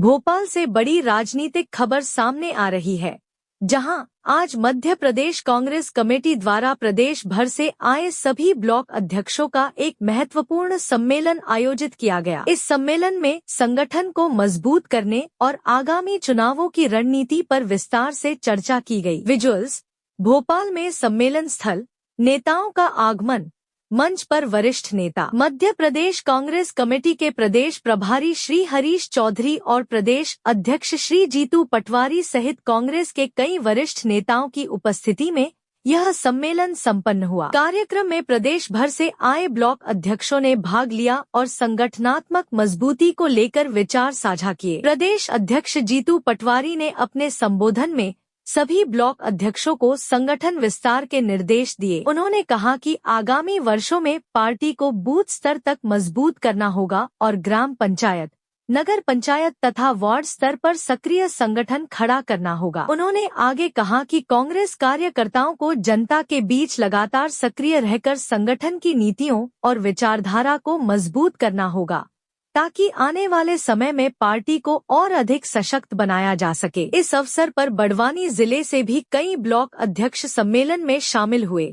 भोपाल से बड़ी राजनीतिक खबर सामने आ रही है, जहां आज मध्य प्रदेश कांग्रेस कमेटी द्वारा प्रदेश भर से आए सभी ब्लॉक अध्यक्षों का एक महत्वपूर्ण सम्मेलन आयोजित किया गया। इस सम्मेलन में संगठन को मजबूत करने और आगामी चुनावों की रणनीति पर विस्तार से चर्चा की गई। विजुअल्स: भोपाल में सम्मेलन स्थल, नेताओं का आगमन, मंच पर वरिष्ठ नेता। मध्य प्रदेश कांग्रेस कमेटी के प्रदेश प्रभारी श्री हरीश चौधरी और प्रदेश अध्यक्ष श्री जीतू पटवारी सहित कांग्रेस के कई वरिष्ठ नेताओं की उपस्थिति में यह सम्मेलन संपन्न हुआ। कार्यक्रम में प्रदेश भर से आए ब्लॉक अध्यक्षों ने भाग लिया और संगठनात्मक मजबूती को लेकर विचार साझा किए। प्रदेश अध्यक्ष जीतू पटवारी ने अपने संबोधन में सभी ब्लॉक अध्यक्षों को संगठन विस्तार के निर्देश दिए। उन्होंने कहा कि आगामी वर्षों में पार्टी को बूथ स्तर तक मजबूत करना होगा और ग्राम पंचायत, नगर पंचायत तथा वार्ड स्तर पर सक्रिय संगठन खड़ा करना होगा। उन्होंने आगे कहा कि कांग्रेस कार्यकर्ताओं को जनता के बीच लगातार सक्रिय रहकर संगठन की नीतियों और विचारधारा को मजबूत करना होगा, ताकि आने वाले समय में पार्टी को और अधिक सशक्त बनाया जा सके। इस अवसर पर बड़वानी जिले से भी कई ब्लॉक अध्यक्ष सम्मेलन में शामिल हुए,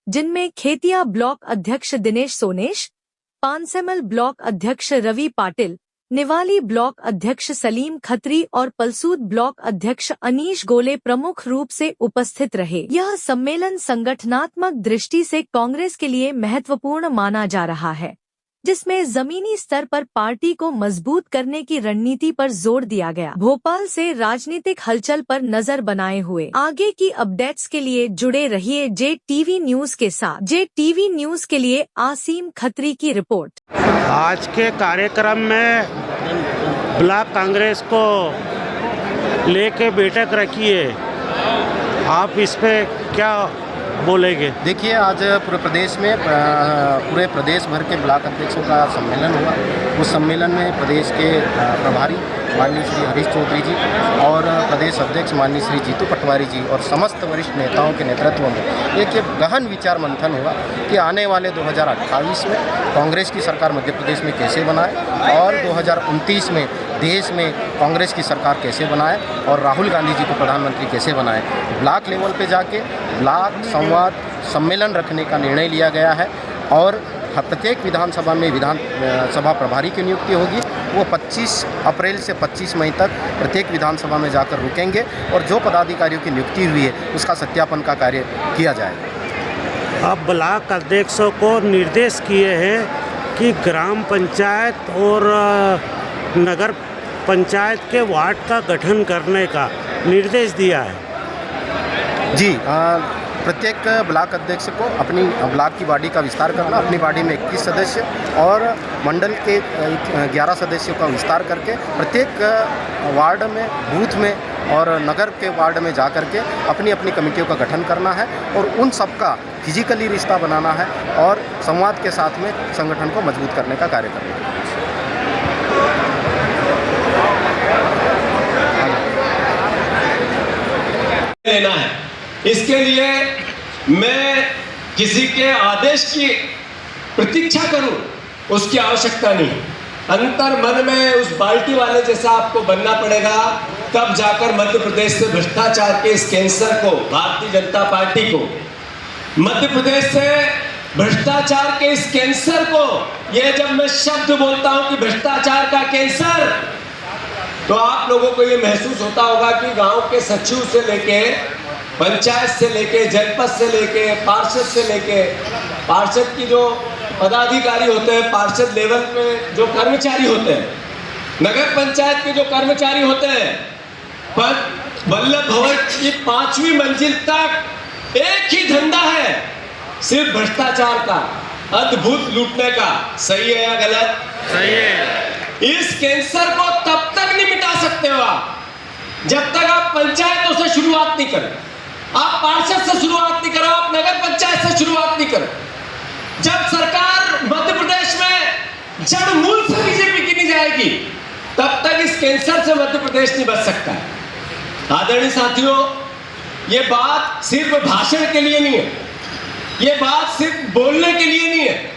जिनमें खेतिया ब्लॉक अध्यक्ष दिनेश सोनेश, पानसेमल ब्लॉक अध्यक्ष रवि पाटिल, निवाली ब्लॉक अध्यक्ष सलीम खत्री और पलसूद ब्लॉक अध्यक्ष अनीश गोले प्रमुख रूप से उपस्थित रहे। यह सम्मेलन संगठनात्मक दृष्टि से कांग्रेस के लिए महत्वपूर्ण माना जा रहा है, जिसमें जमीनी स्तर पर पार्टी को मजबूत करने की रणनीति पर जोर दिया गया। भोपाल से राजनीतिक हलचल पर नजर बनाए हुए आगे की अपडेट्स के लिए जुड़े रहिए JTV न्यूज के साथ। JTV न्यूज के लिए आसिम खत्री की रिपोर्ट। आज के कार्यक्रम में ब्लॉक कांग्रेस को लेके बैठक रखी है, आप इस पे क्या बोलेंगे? देखिए, आज पूरे प्रदेश में पूरे प्रदेश भर के ब्लॉक अध्यक्षों का सम्मेलन हुआ। उस सम्मेलन में प्रदेश के प्रभारी माननीय श्री हरीश चौधरी जी और प्रदेश अध्यक्ष माननीय श्री जीतू पटवारी जी और समस्त वरिष्ठ नेताओं के नेतृत्व में एक गहन विचार मंथन हुआ कि आने वाले 2028 में कांग्रेस की सरकार मध्य प्रदेश में कैसे बनाए और 2029 में देश में कांग्रेस की सरकार कैसे बनाए और राहुल गांधी जी को प्रधानमंत्री कैसे बनाए। ब्लॉक लेवल पे जाके ब्लॉक संवाद सम्मेलन रखने का निर्णय लिया गया है और प्रत्येक विधानसभा में विधानसभा प्रभारी की नियुक्ति होगी। वो 25 अप्रैल से 25 मई तक प्रत्येक विधानसभा में जाकर रुकेंगे और जो पदाधिकारियों की नियुक्ति हुई है उसका सत्यापन का कार्य किया जाएगा। अब ब्लॉक अध्यक्षों को निर्देश किए हैं कि ग्राम पंचायत और नगर पंचायत के वार्ड का गठन करने का निर्देश दिया है। जी, प्रत्येक ब्लॉक अध्यक्ष को अपनी ब्लॉक की बॉडी का विस्तार करना, अपनी बॉडी में 21 सदस्य और मंडल के 11 सदस्यों का विस्तार करके प्रत्येक वार्ड में, बूथ में और नगर के वार्ड में जा कर के अपनी अपनी कमेटियों का गठन करना है और उन सबका फिजिकली रिश्ता बनाना है और संवाद के साथ में संगठन को मजबूत करने का कार्य करना है। लेना है, इसके लिए मैं किसी के आदेश की प्रतीक्षा करूं, उसकी आवश्यकता नहीं। अंतर मन में उस बाल्टी वाले जैसा आपको बनना पड़ेगा, तब जाकर मध्य प्रदेश से भ्रष्टाचार के इस कैंसर को, भारतीय जनता पार्टी को, मध्य प्रदेश से भ्रष्टाचार के इस कैंसर को, ये जब मैं शब्द बोलता हूं कि भ्रष्टाचार का कैंसर, तो आप लोगों को ये महसूस होता होगा कि गांव के सचिव से लेके, पंचायत से लेके, जनपद से लेके, पार्षद से लेके, पार्षद की जो पदाधिकारी होते हैं, पार्षद लेवल पे जो कर्मचारी होते हैं, नगर पंचायत के जो कर्मचारी होते हैं, वल्लभ भवन की 5वीं मंजिल तक एक ही धंधा है, सिर्फ भ्रष्टाचार का, अद्भुत लूटने का। सही है या गलत? सही है। इस कैंसर को तब तक नहीं मिटा सकते हो आप जब तक आप पंचायतों से शुरुआत नहीं करें, आप पार्षद से शुरुआत नहीं करो, आप नगर पंचायत से शुरुआत नहीं करो। जब सरकार मध्य प्रदेश में जड़ मूल से बीजेपी की नहीं जाएगी, तब तक इस कैंसर से मध्य प्रदेश नहीं बच सकता है। आदरणीय साथियों, ये बात सिर्फ भाषण के लिए नहीं है, ये बात सिर्फ बोलने के लिए नहीं है।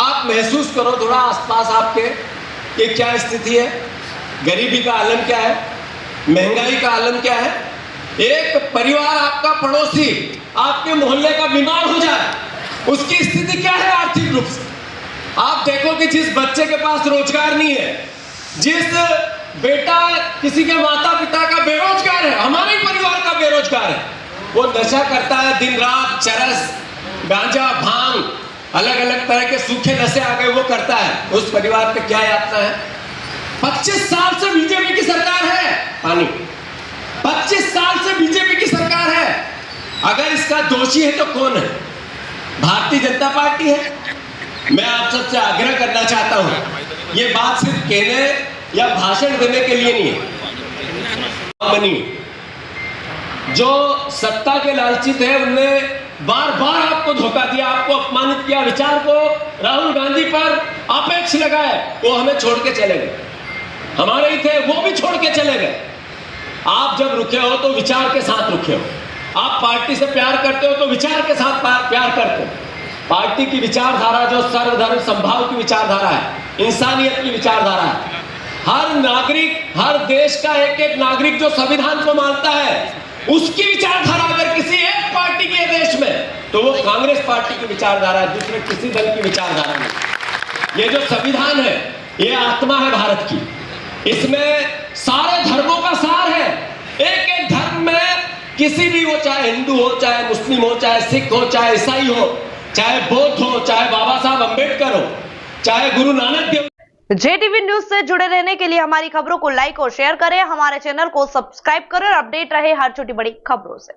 आप महसूस करो थोड़ा आसपास आपके कि क्या स्थिति है। गरीबी का आलम क्या है, महंगाई का आलम क्या है। एक परिवार आपका पड़ोसी आपके मोहल्ले का बीमार हो जाए, उसकी स्थिति क्या है आर्थिक रूप से। आप देखो कि जिस बच्चे के पास रोजगार नहीं है, जिस बेटा किसी के माता पिता का बेरोजगार है, हमारे ही परिवार का बेरोजगार है, वो नशा करता है दिन रात, चरस, गांजा, भांग, अलग अलग तरह के सूखे नशे आ गए, वो करता है, उस परिवार पे क्या यातना है। 25 साल से बीजेपी की सरकार है, पानी 25 साल से बीजेपी की सरकार है। अगर इसका दोषी है तो कौन है? भारतीय जनता पार्टी है। मैं आप सबसे आग्रह करना चाहता हूं, ये बात सिर्फ कहने या भाषण देने के लिए नहीं है। बनी जो सत्ता के लालची थे, उनने बार बार आपको धोखा दिया, आपको अपमानित किया, विचार को राहुल गांधी पर आपेक्ष लगाए, वो हमें छोड़ के चले गए। हमारे ही थे, वो भी छोड़ के चले गए। आप जब रुके हो तो विचार के साथ रुके हो। आप पार्टी से प्यार करते हो तो विचार के साथ प्यार करते हो। पार्टी की विचारधारा जो सर्वधर्म संभाव की विचारधारा है, इंसानियत की विचारधारा है। हर नागरिक, हर देश का एक एक नागरिक जो संविधान को मानता है, उसकी विचारधारा अगर किसी एक पार्टी के देश में, तो वो कांग्रेस पार्टी की विचारधारा है, दूसरे किसी दल की विचारधारा नहीं। ये जो संविधान है, ये आत्मा है भारत की। इसमें सारे धर्मों का सार है। एक एक धर्म में किसी भी हो, चाहे हिंदू हो, चाहे मुस्लिम हो, चाहे सिख हो, चाहे ईसाई हो, चाहे बौद्ध हो, चाहे बाबा साहब अम्बेडकर हो, चाहे गुरु नानक देव। JTV न्यूज से जुड़े रहने के लिए हमारी खबरों को लाइक और शेयर करें, हमारे चैनल को सब्सक्राइब करें और अपडेट रहे हर छोटी बड़ी खबरों से।